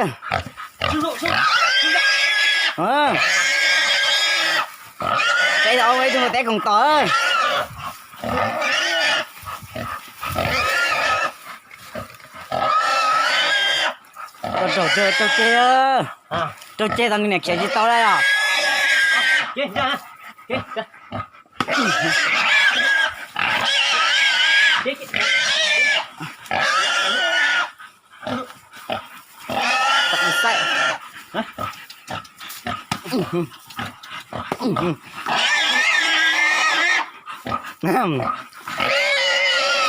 đấy. Cái đó ấy tôi té cùng tỏi. Tôi chơi thằng này chơi gì tao đây à?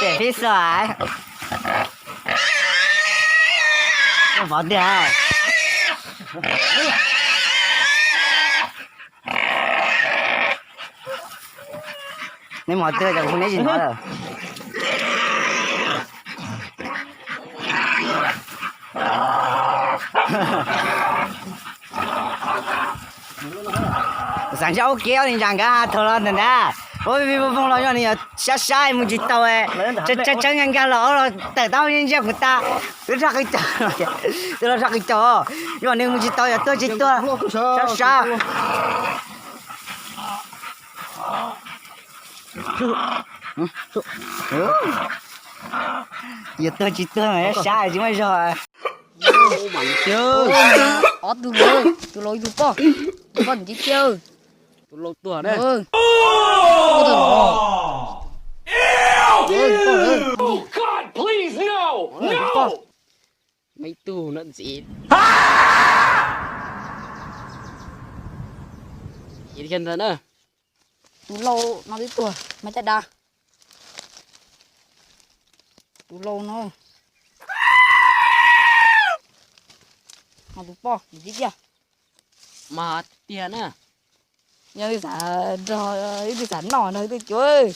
Để phía xoài nó bỏ đi à. Nếu mà tươi thì không lấy gì nữa rồi. Sáng cháu kéo thì chẳng cả thở lên rồi nè. Ôi vì phong lo cho nên xa xa muốn chỉ tao ấy. Chắc anh cả lỡ rồi tại tao nhân gia của ta. Tôi ra cái chợ. Tôi ra cái chợ. Nhưng mà nếu muốn chỉ tao là tôi chỉ tôi. Xa xa. Giờ tôi chỉ tôi mà xa chứ mấy rồi. Chưa. Tôi lôi tôi con chỉ chơi. Tôi lột tua đây. Oh God, please no, no. Mấy tù nó gì? Gì khen thật nữa? Tôi lâu nó đi tuổi, mấy tay đa. Tôi lâu nó. Mà tôi bỏ, gì kia? Mà tiền à? Nhớ cái sản rồi, cái sản nỏ này tôi chơi.